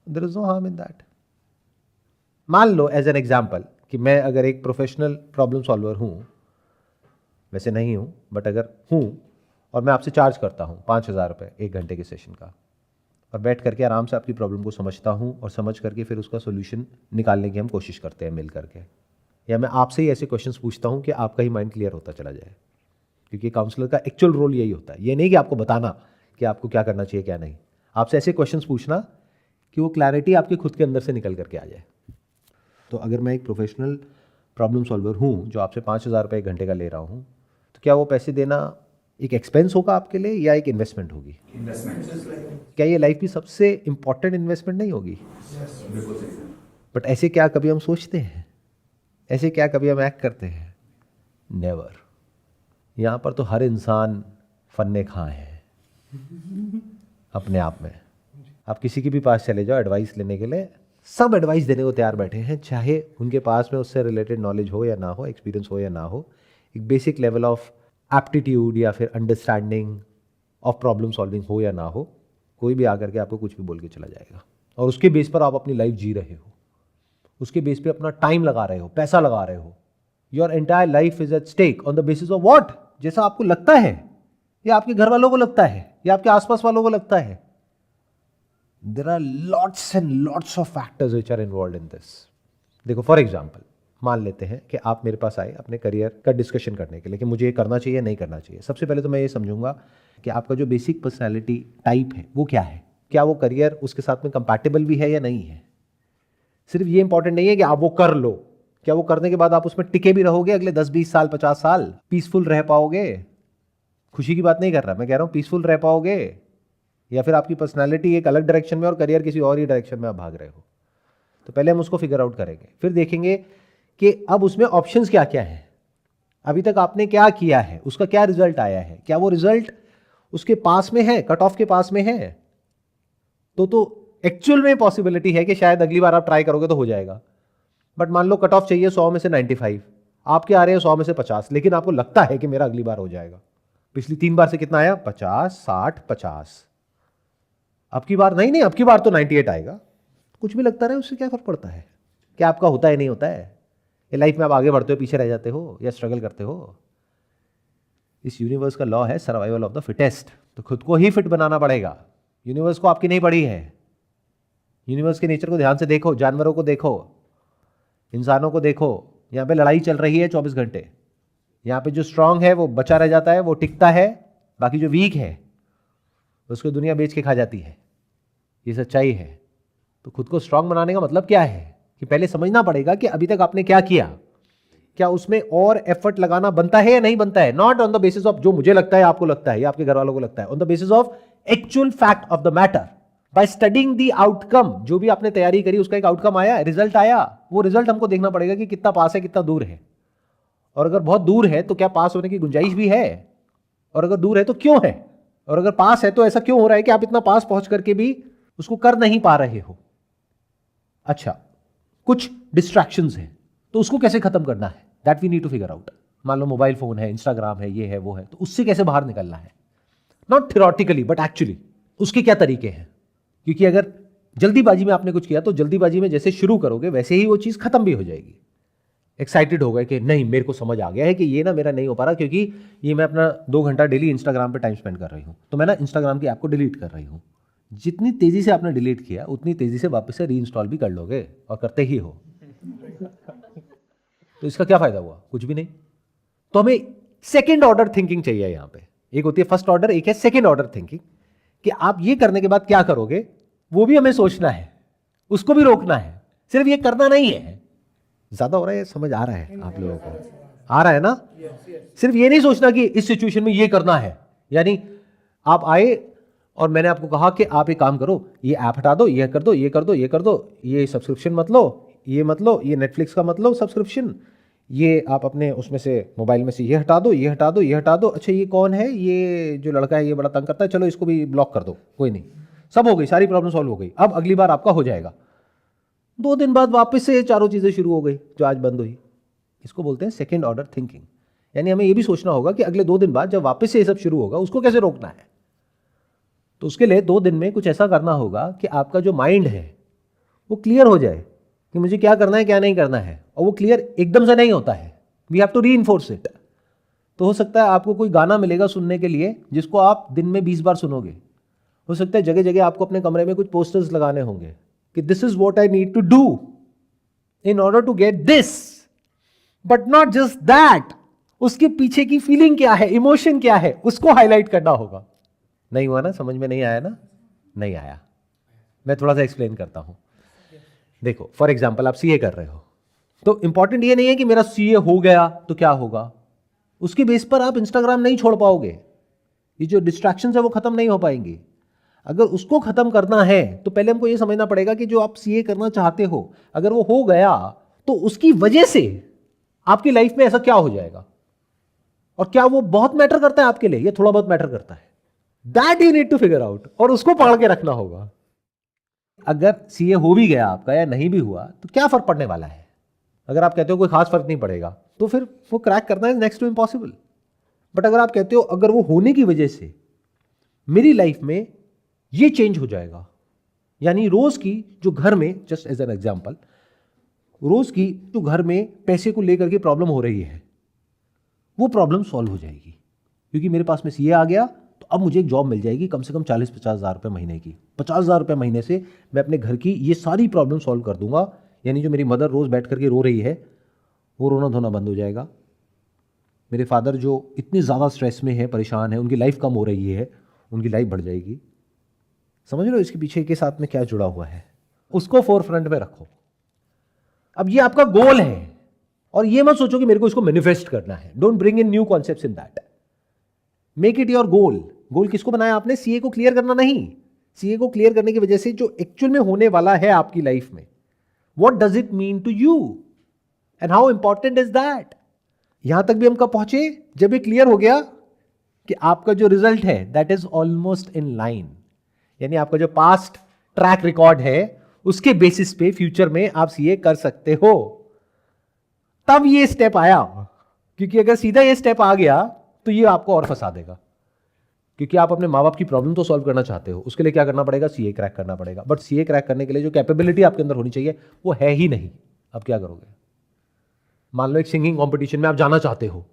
there is no harm in that. मान लो एज एन एग्जाम्पल कि मैं अगर एक प्रोफेशनल प्रॉब्लम सॉल्वर हूं, वैसे नहीं हूं बट अगर हूं, और मैं आपसे चार्ज करता हूं 5,000 रुपये 1 घंटे के सेशन का, और बैठ करके आराम से आपकी प्रॉब्लम को समझता हूं और समझ करके फिर उसका सोल्यूशन निकालने की हम कोशिश करते हैं मिल करके, या मैं आपसे ही ऐसे क्वेश्चंस पूछता हूं कि आपका ही माइंड क्लियर होता चला जाए। क्योंकि काउंसलर का एक्चुअल रोल यही होता है, ये नहीं कि आपको बताना कि आपको क्या करना चाहिए क्या नहीं, आपसे ऐसे क्वेश्चंस पूछना कि वो क्लैरिटी आपके खुद के अंदर से निकल करके आ जाए। तो अगर मैं एक प्रोफेशनल प्रॉब्लम सॉल्वर हूँ जो आपसे 5,000 रुपये 1 घंटे का ले रहा हूँ, तो क्या वो पैसे देना एक एक्सपेंस होगा आपके लिए या एक इन्वेस्टमेंट होगी? क्या ये लाइफ की सबसे इंपॉर्टेंट इन्वेस्टमेंट नहीं होगी? बट ऐसे क्या कभी हम सोचते हैं, ऐसे क्या कभी हम एक्ट करते हैं? नेवर। यहाँ पर तो हर इंसान फन्ने खां है अपने आप में। आप किसी के भी पास चले जाओ एडवाइस लेने के लिए, सब एडवाइस देने को तैयार बैठे हैं, चाहे उनके पास में उससे रिलेटेड नॉलेज हो या ना हो, एक्सपीरियंस हो या ना हो, एक बेसिक लेवल ऑफ एप्टीट्यूड या फिर अंडरस्टैंडिंग ऑफ प्रॉब्लम सॉल्विंग हो या ना हो, कोई भी आकर के आपको कुछ भी बोल के चला जाएगा। और उसके बेस पर आप अपनी लाइफ जी रहे हो, उसके बेस पे अपना टाइम लगा रहे हो, पैसा लगा रहे हो, your entire life is at stake on the basis of what? जैसा आपको लगता है, या आपके घर वालों को लगता है, या आपके आसपास वालों को लगता है. There are lots and lots of factors which are involved in this. देखो फॉर एग्जाम्पल, मान लेते हैं कि आप मेरे पास आए अपने करियर का डिस्कशन करने के लिए कि मुझे ये करना चाहिए नहीं करना चाहिए. सबसे पहले तो मैं ये समझूंगा कि आपका जो बेसिक पर्सनैलिटी टाइप है वो क्या है, क्या वो करियर उसके साथ में कंपैटिबल भी है या नहीं है. सिर्फ ये इंपॉर्टेंट नहीं है कि आप वो कर लो, क्या वो करने के बाद आप उसमें टिके भी रहोगे अगले 10-20 साल 50 साल, पीसफुल रह पाओगे. खुशी की बात नहीं कर रहा, मैं कह रहा हूँ पीसफुल रह पाओगे, या फिर आपकी पर्सनैलिटी एक अलग डायरेक्शन में और करियर किसी और ही डायरेक्शन में आप भाग रहे हो. तो पहले हम उसको फिगर आउट करेंगे, फिर देखेंगे कि अब उसमें ऑप्शंस क्या क्या हैं, अभी तक आपने क्या किया है, उसका क्या रिजल्ट आया है, क्या वो रिजल्ट उसके पास में है, कट ऑफ के पास में है. तो एक्चुअल में पॉसिबिलिटी है कि शायद अगली बार आप ट्राई करोगे तो हो जाएगा. बट मान लो कट ऑफ चाहिए 100 में से 95, आपके आ रहे हैं 100 में से 50, लेकिन आपको लगता है कि मेरा अगली बार हो जाएगा. पिछली 3 बार से कितना आया? 50, 60, 50. अब की बार नहीं, अब की बार तो 98 आएगा. कुछ भी लगता रहे, उससे क्या फर्क पड़ता है? क्या आपका होता है नहीं होता है? ये लाइफ में आप आगे बढ़ते हो, पीछे रह जाते हो, या स्ट्रगल करते हो? इस यूनिवर्स का लॉ है सर्वाइवल ऑफ द फिटेस्ट. तो खुद को ही फिट बनाना पड़ेगा. यूनिवर्स को आपकी नहीं पड़ी है. यूनिवर्स के नेचर को ध्यान से देखो, जानवरों को देखो, इंसानों को देखो. यहाँ पे लड़ाई चल रही है 24 घंटे. यहाँ पे जो स्ट्रांग है वो बचा रह जाता है, वो टिकता है. बाकी जो वीक है उसको दुनिया बेच के खा जाती है. ये सच्चाई है. तो खुद को स्ट्रांग बनाने का मतलब क्या है कि पहले समझना पड़ेगा कि अभी तक आपने क्या किया, क्या उसमें और एफर्ट लगाना बनता है या नहीं बनता है. Not on the basis of जो मुझे लगता है, आपको लगता है, या आपके घर वालों को लगता है. On the basis of actual fact of the matter. By studying the outcome. जो भी आपने तैयारी करी उसका एक आउटकम आया, रिजल्ट आया. वो रिजल्ट हमको देखना पड़ेगा कि कितना पास है, कितना दूर है. और अगर बहुत दूर है तो क्या पास होने की गुंजाइश भी है, और अगर दूर है तो क्यों है, और अगर पास है तो ऐसा क्यों हो रहा है कि आप इतना पास पहुंच करके भी उसको कर नहीं पा रहे हो. अच्छा, कुछ डिस्ट्रैक्शंस हैं, तो उसको कैसे खत्म करना है, that we need to figure out. मान लो मोबाइल फोन है, इंस्टाग्राम है, ये है, वो है, तो उससे कैसे बाहर निकलना है. नॉट थियोरेटिकली बट एक्चुअली उसके क्या तरीके हैं. क्योंकि अगर जल्दीबाजी में आपने कुछ किया तो जल्दीबाजी में जैसे शुरू करोगे वैसे ही वो चीज़ खत्म भी हो जाएगी. एक्साइटेड हो गए कि नहीं, मेरे को समझ आ गया है कि ये ना मेरा नहीं हो पा रहा, क्योंकि ये मैं अपना 2 घंटा डेली इंस्टाग्राम पे टाइम स्पेंड कर रही हूँ, तो मैं ना इंस्टाग्राम की ऐप को डिलीट कर रही हूँ. जितनी तेज़ी से आपने डिलीट किया उतनी तेज़ी से वापस से रीइंस्टॉल भी कर लोगे, और करते ही हो. तो इसका क्या फ़ायदा हुआ? कुछ भी नहीं. तो हमें सेकेंड ऑर्डर थिंकिंग चाहिए यहाँ पे. एक होती है फर्स्ट ऑर्डर, एक है सेकेंड ऑर्डर थिंकिंग, कि आप ये करने के बाद क्या करोगे वो भी हमें सोचना है, उसको भी रोकना है. सिर्फ ये करना नहीं है. ज्यादा हो रहा है, समझ आ रहा है आप लोगों को? आ रहा है ना? सिर्फ ये नहीं सोचना कि इस सिचुएशन में ये करना है. यानी आप आए और मैंने आपको कहा कि आप एक काम करो, ये ऐप हटा दो, ये कर दो, ये कर दो, ये कर दो, ये सब्सक्रिप्शन मत लो, ये मत लो, ये नेटफ्लिक्स का मत लो सब्सक्रिप्शन, ये आप अपने उसमें से मोबाइल में से ये हटा दो, ये हटा दो, ये हटा दो. अच्छा, ये कौन है, ये जो लड़का है ये बड़ा तंग करता है, चलो इसको भी ब्लॉक कर दो, कोई नहीं. सब हो गई, सारी प्रॉब्लम सॉल्व हो गई. अब अगली बार आपका हो जाएगा. 2 दिन बाद वापस से ये चारों चीज़ें शुरू हो गई जो आज बंद हुई. इसको बोलते हैं सेकेंड ऑर्डर थिंकिंग. यानी हमें ये भी सोचना होगा कि अगले 2 दिन बाद जब वापस से ये सब शुरू होगा उसको कैसे रोकना है. तो उसके लिए 2 दिन में कुछ ऐसा करना होगा कि आपका जो माइंड है वो क्लियर हो जाए कि मुझे क्या करना है, क्या नहीं करना है. और वो क्लियर एकदम से नहीं होता है, we have to reinforce it. तो हो सकता है आपको कोई गाना मिलेगा सुनने के लिए जिसको आप दिन में 20 बार सुनोगे. हो सकता है जगह जगह आपको अपने कमरे में कुछ पोस्टर्स लगाने होंगे कि this is what I need to do in order to get this. But not just that, उसके पीछे की फीलिंग क्या है, इमोशन क्या है, उसको हाईलाइट करना होगा. नहीं हुआ ना? समझ में नहीं आया ना? नहीं आया. मैं थोड़ा सा एक्सप्लेन करता हूं. देखो फॉर एग्जाम्पल आप सीए कर रहे हो, तो इंपॉर्टेंट ये नहीं है कि मेरा सीए हो गया तो क्या होगा. उसके बेस पर आप इंस्टाग्राम नहीं छोड़ पाओगे. ये जो डिस्ट्रैक्शंस है वो खत्म नहीं हो पाएंगी. अगर उसको खत्म करना है तो पहले हमको ये समझना पड़ेगा कि जो आप सीए करना चाहते हो, अगर वो हो गया तो उसकी वजह से आपकी लाइफ में ऐसा क्या हो जाएगा, और क्या वो बहुत मैटर करता है आपके लिए या थोड़ा बहुत मैटर करता है. That you need to figure out, और उसको पढ़ के रखना होगा. अगर सीए हो भी गया आपका या नहीं भी हुआ तो क्या फर्क पड़ने वाला है. अगर आप कहते हो कोई खास फर्क नहीं पड़ेगा तो फिर वो क्रैक करना is next to impossible. But अगर आप कहते हो अगर वो होने की वजह से मेरी लाइफ में ये चेंज हो जाएगा, यानी रोज की जो घर में, जस्ट एज एन एग्जांपल, रोज की जो घर में पैसे को लेकर के प्रॉब्लम हो रही है वो प्रॉब्लम सॉल्व हो जाएगी, क्योंकि मेरे पास में सीए आ गया तो अब मुझे एक जॉब मिल जाएगी कम से कम 40-50 हज़ार रुपये महीने की। 50 हज़ार रुपये महीने से मैं अपने घर की ये सारी प्रॉब्लम सॉल्व कर दूंगा। यानी जो मेरी मदर रोज़ बैठ करके रो रही है वो रोना धोना बंद हो जाएगा। मेरे फादर जो इतनी ज़्यादा स्ट्रेस में है, परेशान है, उनकी लाइफ कम हो रही है, उनकी लाइफ बढ़ जाएगी। समझ लो इसके पीछे के साथ में क्या जुड़ा हुआ है, उसको फोर फ्रंट में रखो। अब ये आपका गोल है और ये मत सोचो कि मेरे को इसको मैनिफेस्ट करना है। Don't bring in new concepts in that, make it your goal. Goal किसको बनाया आपने? सीए को क्लियर करना नहीं। सीए को क्लियर करने की वजह से जो एक्चुअल में होने वाला है आपकी लाइफ में, what does it mean to you and how important is that. यहां तक भी हम कब पहुंचे? जब ये क्लियर हो गया कि आपका जो रिजल्ट है that is almost in line, यानी आपका जो पास्ट ट्रैक रिकॉर्ड है उसके बेसिस पे फ्यूचर में आप सीए कर सकते हो। तब ये स्टेप आया, क्योंकि अगर सीधा ये स्टेप आ गया तो ये आपको और फंसा देगा, क्योंकि आप अपने माँ बाप की प्रॉब्लम तो सॉल्व करना चाहते हो। उसके लिए क्या करना पड़ेगा? सीए क्रैक करना पड़ेगा। बट सीए क्रैक करने के लिए जो कैपेबिलिटी आपके अंदर होनी चाहिए वो है ही नहीं। अब क्या करोगे? मान लो एक सिंगिंग कंपटीशन में आप जाना चाहते हो,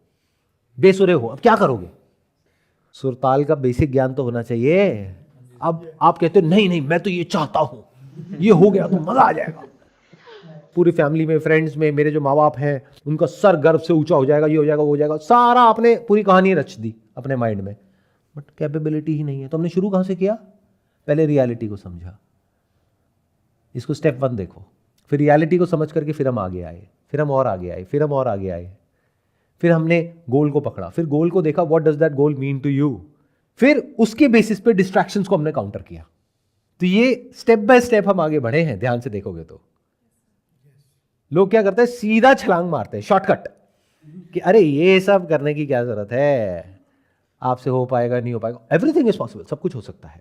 बेसुरे हो, अब क्या करोगे? सुरताल का बेसिक ज्ञान तो होना चाहिए। अब आप कहते हो नहीं नहीं मैं तो ये चाहता हूं, ये हो गया तो मजा आ जाएगा। पूरी फैमिली में, फ्रेंड्स में, मेरे जो माँ बाप हैं उनका सर गर्व से ऊंचा हो जाएगा, ये हो जाएगा, वो हो जाएगा, सारा आपने पूरी कहानी रच दी अपने माइंड में, बट कैपेबिलिटी ही नहीं है। तो हमने शुरू कहां से किया? पहले रियलिटी को समझा। इसको स्टेप 1 देखो, फिर रियलिटी को समझ करके फिर हम आगे आए, फिर हम और आगे आए, फिर हम और आगे आए, फिर हमने गोल को पकड़ा, फिर गोल को देखा what does that goal mean to you, फिर उसके बेसिस पे डिस्ट्रैक्शंस को हमने काउंटर किया। तो ये स्टेप बाय स्टेप हम आगे बढ़े हैं। ध्यान से देखोगे तो लोग क्या करते हैं? सीधा छलांग मारते हैं, शॉर्टकट, कि अरे ये सब करने की क्या जरूरत है, आपसे हो पाएगा नहीं हो पाएगा। एवरीथिंग इज पॉसिबल, सब कुछ हो सकता है।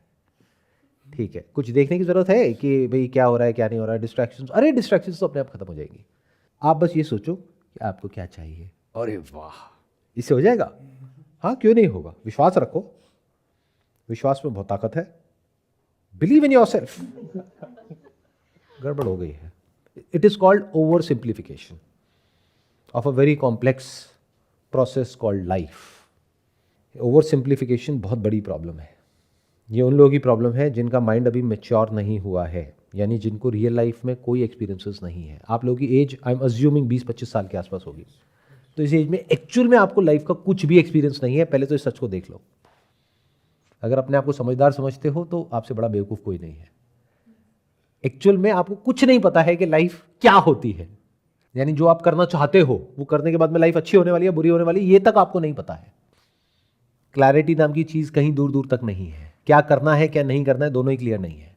ठीक है, कुछ देखने की जरूरत है कि भाई क्या हो रहा है क्या नहीं हो रहा है, डिस्ट्रैक्शंस, अरे डिस्ट्रैक्शंस तो अपने आप खत्म हो जाएंगी। आप बस ये सोचो कि आपको क्या चाहिए, अरे वाह, इससे हो जाएगा। हाँ, क्यों नहीं होगा? विश्वास रखो, विश्वास में बहुत ताकत है। Believe in yourself. गड़बड़ हो गई है। It is called over simplification of a very complex process called life. Over simplification बहुत बड़ी प्रॉब्लम है। ये उन लोगों की प्रॉब्लम है जिनका माइंड अभी मैच्योर नहीं हुआ है, यानी जिनको रियल लाइफ में कोई एक्सपीरियंसेस नहीं है। आप लोगों की एज आई एम अज्यूमिंग 20-25 साल के आसपास होगी। तो इस एज में एक्चुअल में आपको लाइफ का कुछ भी एक्सपीरियंस नहीं है। पहले तो इस सच को देख लो। अगर अपने आप को समझदार समझते हो तो आपसे बड़ा बेवकूफ़ कोई नहीं है। एक्चुअल में आपको कुछ नहीं पता है कि लाइफ क्या होती है, यानी जो आप करना चाहते हो वो करने के बाद में लाइफ अच्छी होने वाली है बुरी होने वाली है, ये तक आपको नहीं पता है। क्लैरिटी नाम की चीज़ कहीं दूर दूर तक नहीं है। क्या करना है क्या नहीं करना है दोनों ही क्लियर नहीं है।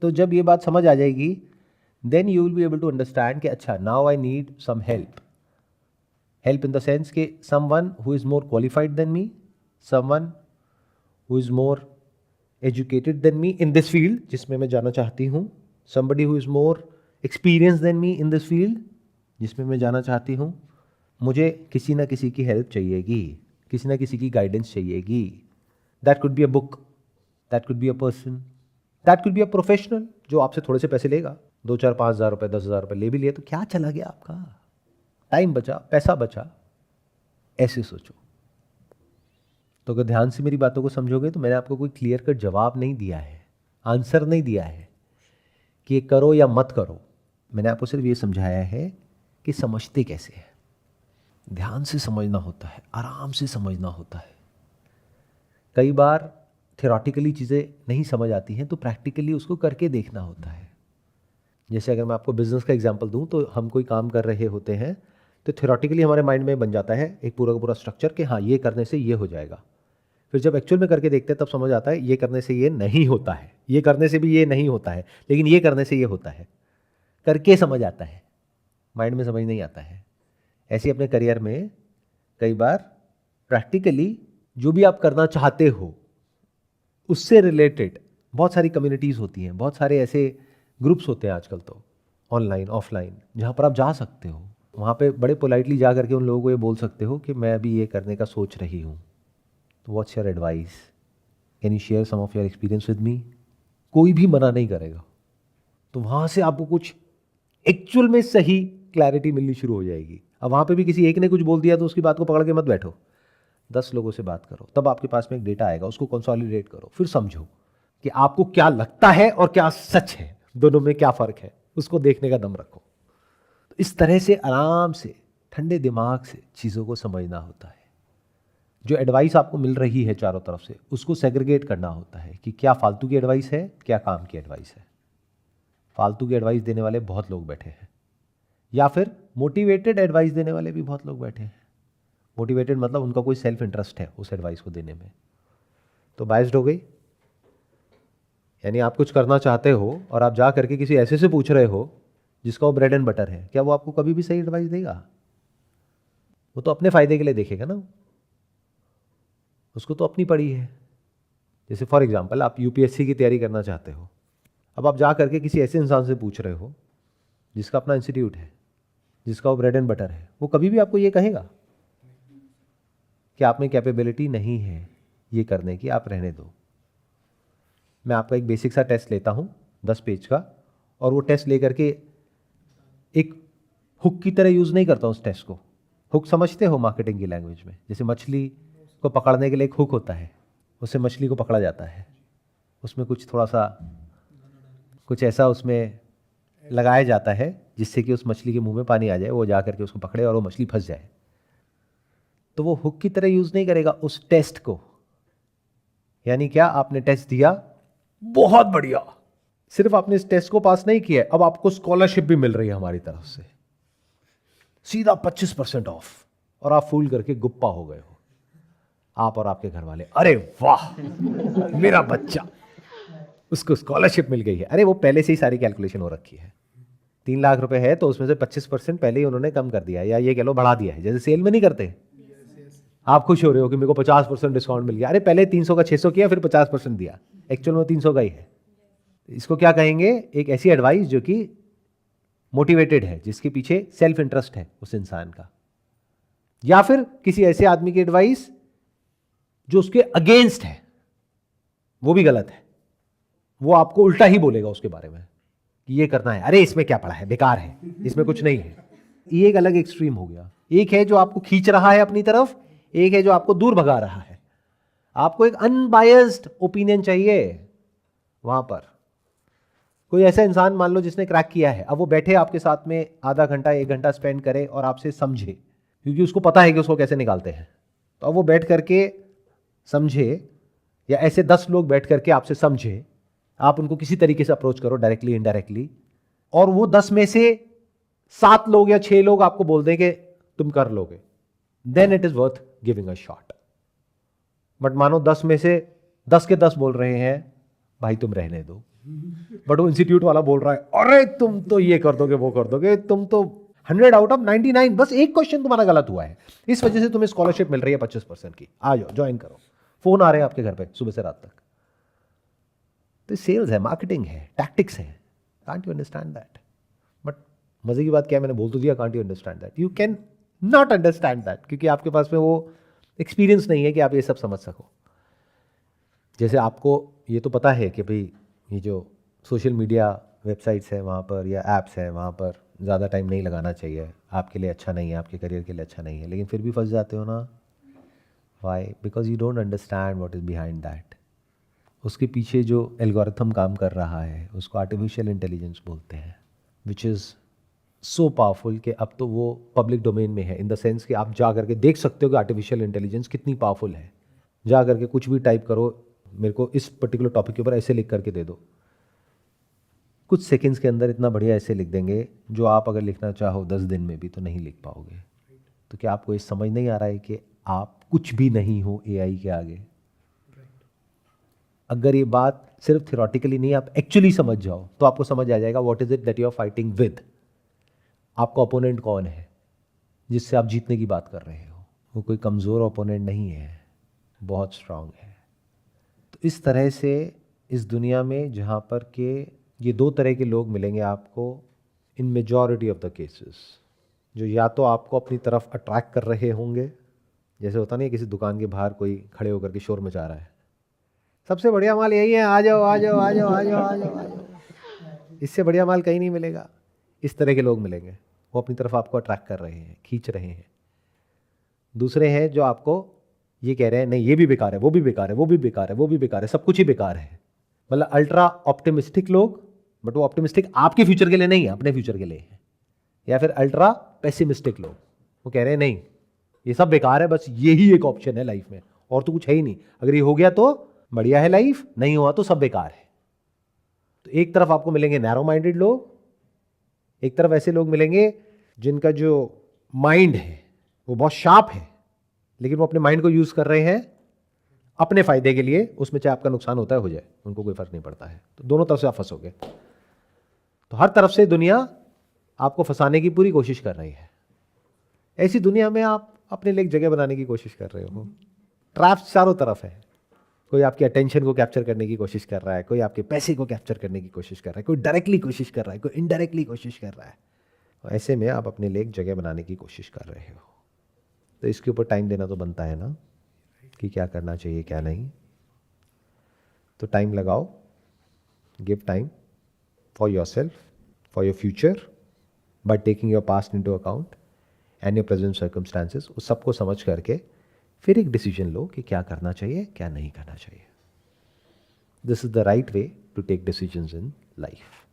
तो जब ये बात समझ आ जाएगी then you will be able to understand कि अच्छा now I need some help. Help in the sense कि someone who is more qualified than me, someone who is more educated than me in this field जिसमें मैं जाना चाहती हूँ, somebody who is more experienced than me in this field जिसमें मैं जाना चाहती हूँ। मुझे किसी ना किसी की हेल्प चाहिएगी, किसी ना किसी की गाइडेंस चाहिएगी। That could be a book, that could be a person, that could be a professional जो आपसे थोड़े से पैसे लेगा, 2-4-5 हज़ार रुपये, 10 हज़ार रुपये ले भी लिए तो क्या चला गया आपका? टाइम बचा, पैसा बचा। ऐसे सोचो। तो अगर ध्यान से मेरी बातों को समझोगे तो मैंने आपको कोई क्लियर कट जवाब नहीं दिया है, आंसर नहीं दिया है कि ये करो या मत करो। मैंने आपको सिर्फ ये समझाया है कि समझते कैसे हैं। ध्यान से समझना होता है, आराम से समझना होता है। कई बार थ्योरेटिकली चीज़ें नहीं समझ आती हैं तो प्रैक्टिकली उसको करके देखना होता है। जैसे अगर मैं आपको बिजनेस का एग्जांपल दूं तो हम कोई काम कर रहे होते हैं तो थ्योरेटिकली हमारे माइंड में बन जाता है एक पूरा का पूरा स्ट्रक्चर कि हाँ ये करने से ये हो जाएगा। फिर जब एक्चुअल में करके देखते हैं तब समझ आता है ये करने से ये नहीं होता है, ये करने से भी ये नहीं होता है, लेकिन ये करने से ये होता है। करके समझ आता है, माइंड में समझ नहीं आता है। ऐसे अपने करियर में कई बार प्रैक्टिकली जो भी आप करना चाहते हो उससे रिलेटेड बहुत सारी कम्युनिटीज़ होती हैं, बहुत सारे ऐसे ग्रुप्स होते हैं आजकल तो ऑनलाइन ऑफलाइन जहाँ पर आप जा सकते हो। वहाँ पे बड़े पोलाइटली जा करके उन लोगों को ये बोल सकते हो कि मैं अभी ये करने का सोच रही हूँ, तो what's your advice, can you share some of your experience with me. कोई भी मना नहीं करेगा। तो वहाँ से आपको कुछ एक्चुअल में सही क्लैरिटी मिलनी शुरू हो जाएगी। अब वहाँ पे भी किसी एक ने कुछ बोल दिया तो उसकी बात को पकड़ के मत बैठो, 10 लोगों से बात करो, तब आपके पास में एक डेटा आएगा, उसको कंसोलिडेट करो, फिर समझो कि आपको क्या लगता है और क्या सच है, दोनों में क्या फ़र्क है, उसको देखने का दम रखो। तो इस तरह से आराम से ठंडे दिमाग से चीज़ों को समझना होता है। जो एडवाइस आपको मिल रही है चारों तरफ से, उसको सेग्रीगेट करना होता है कि क्या फालतू की एडवाइस है, क्या काम की एडवाइस है। फालतू की एडवाइस देने वाले बहुत लोग बैठे हैं, या फिर मोटिवेटेड एडवाइस देने वाले भी बहुत लोग बैठे हैं। मोटिवेटेड मतलब उनका कोई सेल्फ इंटरेस्ट है उस एडवाइस को देने में, तो बायस्ड हो गई। यानी आप कुछ करना चाहते हो और आप जा करके किसी ऐसे से पूछ रहे हो जिसका वो ब्रेड एंड बटर है, क्या वो आपको कभी भी सही एडवाइस देगा? वो तो अपने फायदे के लिए देखेगा ना, उसको तो अपनी पड़ी है। जैसे फॉर एग्जांपल आप यूपीएससी की तैयारी करना चाहते हो, अब आप जा करके किसी ऐसे इंसान से पूछ रहे हो जिसका अपना इंस्टीट्यूट है, जिसका वो ब्रेड एंड बटर है, वो कभी भी आपको ये कहेगा कि आप में कैपेबिलिटी नहीं है ये करने की, आप रहने दो। मैं आपका एक बेसिक सा टेस्ट लेता हूँ 10 पेज का, और वो टेस्ट लेकर के एक हुक की तरह यूज़ नहीं करता हूँ उस टेस्ट को। हुक समझते हो मार्केटिंग की लैंग्वेज में? जैसे मछली को पकड़ने के लिए एक हुक होता है, उससे मछली को पकड़ा जाता है, उसमें कुछ थोड़ा सा कुछ ऐसा उसमें लगाया जाता है जिससे कि उस मछली के मुंह में पानी आ जाए, वो जा करके उसको पकड़े और वो मछली फंस जाए। तो वो हुक की तरह यूज़ नहीं करेगा उस टेस्ट को। यानी क्या, आपने टेस्ट दिया, बहुत बढ़िया, सिर्फ आपने इस टेस्ट को पास नहीं किया, अब आपको स्कॉलरशिप भी मिल रही है हमारी तरफ से, सीधा 25% ऑफ, और आप फूल करके गुप्पा हो गए हो, आप और आपके घर वाले, अरे वाह मेरा बच्चा, उसको स्कॉलरशिप मिल गई है। अरे वो पहले से ही सारी कैलकुलेशन हो रखी है, 3 लाख रुपए है तो उसमें से 25% पहले ही उन्होंने कम कर दिया है, या ये कह लो बढ़ा दिया है। जैसे सेल में नहीं करते, आप खुश हो रहे हो कि मेरे को 50% डिस्काउंट मिल गया, अरे पहले 300 का 600 किया फिर 50% दिया, एक्चुअल में 300 का ही है। इसको क्या कहेंगे? एक ऐसी एडवाइस जो कि मोटिवेटेड है, जिसके पीछे सेल्फ इंटरेस्ट है उस इंसान का। या फिर किसी ऐसे आदमी की एडवाइस जो उसके अगेंस्ट है, वो भी गलत है, वो आपको उल्टा ही बोलेगा उसके बारे में कि ये करना है, अरे इसमें क्या पड़ा है, बेकार है, इसमें कुछ नहीं है। ये एक अलग एक्सट्रीम हो गया। एक है जो आपको खींच रहा है अपनी तरफ, एक है जो आपको दूर भगा रहा है। आपको एक अनबायस्ड ओपिनियन चाहिए। वहां पर कोई ऐसा इंसान मान लो जिसने क्रैक किया है, अब वो बैठे आपके साथ में आधा घंटा 1 घंटा स्पेंड करे और आपसे समझे, क्योंकि उसको पता है कि उसको कैसे निकालते हैं। तो अब वो बैठ करके समझे, या ऐसे 10 लोग बैठ करके आपसे समझे, आप उनको किसी तरीके से अप्रोच करो, डायरेक्टली इनडायरेक्टली, और वो 10 में से 7 लोग या 6 लोग आपको बोल दें कि तुम कर लोगे, then it is worth giving a shot. But मानो 10 में से 10 के 10 बोल रहे हैं भाई तुम रहने दो, बट वो इंस्टीट्यूट वाला बोल रहा है अरे तुम तो ये कर दोगे, वो कर दोगे, तुम तो 100 आउट ऑफ 99, बस एक क्वेश्चन तुम्हारा गलत हुआ है, इस वजह से तुम्हें स्कॉलरशिप मिल रही है 25% की, आ जाओ ज्वाइन करो। फोन आ रहे हैं आपके घर पे सुबह से रात तक। तो सेल्स है, मार्केटिंग है, टैक्टिक्स है। Can't you understand that? But मजे की बात क्या है, मैंने बोल तो दिया can't you understand that. You can not understand that, क्योंकि आपके पास में वो एक्सपीरियंस नहीं है कि आप ये सब समझ सको। जैसे आपको ये तो पता है कि भाई ये जो सोशल मीडिया वेबसाइट्स है वहाँ पर, या ऐप्स है वहाँ पर ज़्यादा टाइम नहीं लगाना चाहिए, आपके लिए अच्छा नहीं है, आपके करियर के लिए अच्छा नहीं है, लेकिन फिर भी फंस जाते हो ना। Why? Because you don't understand what is behind that. उसके पीछे जो एल्गोरिथम काम कर रहा है उसको आर्टिफिशियल इंटेलिजेंस बोलते हैं, विच इज़ सो पावरफुल कि अब तो वो पब्लिक डोमेन में है, इन द सेंस कि आप जा करके देख सकते हो कि आर्टिफिशियल इंटेलिजेंस कितनी पावरफुल है। जा करके कुछ भी टाइप करो, मेरे को इस पर्टिकुलर टॉपिक के ऊपर ऐसे लिख करके दे दो, कुछ सेकंड्स के अंदर इतना बढ़िया ऐसे लिख देंगे जो आप अगर लिखना चाहो 10 दिन में भी तो नहीं लिख पाओगे। तो क्या आपको ये समझ नहीं आ रहा है कि आप कुछ भी नहीं हो एआई के आगे? अगर ये बात सिर्फ थियोरेटिकली नहीं, आप एक्चुअली समझ जाओ तो आपको समझ आ जाएगा what is it that you are fighting with. आपका ओपोनेंट कौन है जिससे आप जीतने की बात कर रहे हो? वो कोई कमज़ोर ओपोनेंट नहीं है, बहुत स्ट्रांग है। तो इस तरह से इस दुनिया में जहाँ पर के ये 2 तरह के लोग मिलेंगे आपको इन मेजॉरिटी ऑफ द केसेस, जो या तो आपको अपनी तरफ अट्रैक्ट कर रहे होंगे, जैसे होता नहीं किसी दुकान के बाहर कोई खड़े होकर के शोर मचा रहा है, सबसे बढ़िया माल यही है, आ जाओ आ जाओ आ जाओ आ जाओ आ जाओ आ जाओ, इससे बढ़िया माल कहीं नहीं मिलेगा। इस तरह के लोग मिलेंगे वो अपनी तरफ आपको अट्रैक्ट कर रहे हैं, खींच रहे हैं। दूसरे हैं जो आपको ये कह रहे हैं नहीं ये भी बेकार है, वो भी बेकार है, वो भी बेकार है, वो भी बेकार है, सब कुछ ही बेकार है। मतलब अल्ट्रा ऑप्टिमिस्टिक लोग, बट वो ऑप्टिमिस्टिक आपके फ्यूचर के लिए नहीं है, अपने फ्यूचर के लिए है। या फिर अल्ट्रा पेसिमिस्टिक लोग, वो कह रहे हैं नहीं ये सब बेकार है, बस यही एक ऑप्शन है लाइफ में और तो कुछ है ही नहीं, अगर ये हो गया तो बढ़िया है लाइफ, नहीं हुआ तो सब बेकार है। तो एक तरफ आपको मिलेंगे नैरो माइंडेड लोग, एक तरफ ऐसे लोग मिलेंगे जिनका जो माइंड है वो बहुत शार्प है, लेकिन वो अपने माइंड को यूज कर रहे हैं अपने फायदे के लिए, उसमें चाहे आपका नुकसान होता है हो जाए, उनको कोई फर्क नहीं पड़ता है। तो दोनों तरफ से आप फंसोगे। तो हर तरफ से दुनिया आपको फंसाने की पूरी कोशिश कर रही है। ऐसी दुनिया में आप अपने लिए एक जगह बनाने की कोशिश कर रहे हो। ट्रैप्स चारों तरफ है। कोई आपकी अटेंशन को कैप्चर करने की कोशिश कर रहा है, कोई आपके पैसे को कैप्चर करने की कोशिश कर रहा है, कोई डायरेक्टली कोशिश कर रहा है, कोई इनडायरेक्टली कोशिश कर रहा है। ऐसे में आप अपने लिए एक जगह बनाने की कोशिश कर रहे हो। तो इसके ऊपर टाइम देना तो बनता है ना, कि क्या करना चाहिए क्या नहीं। तो टाइम लगाओ, give time for your self, for your future, by taking your past into account and your present circumstances. उस सबको समझ करके फिर एक डिसीजन लो कि क्या करना चाहिए क्या नहीं करना चाहिए। This is the right way to take decisions in life.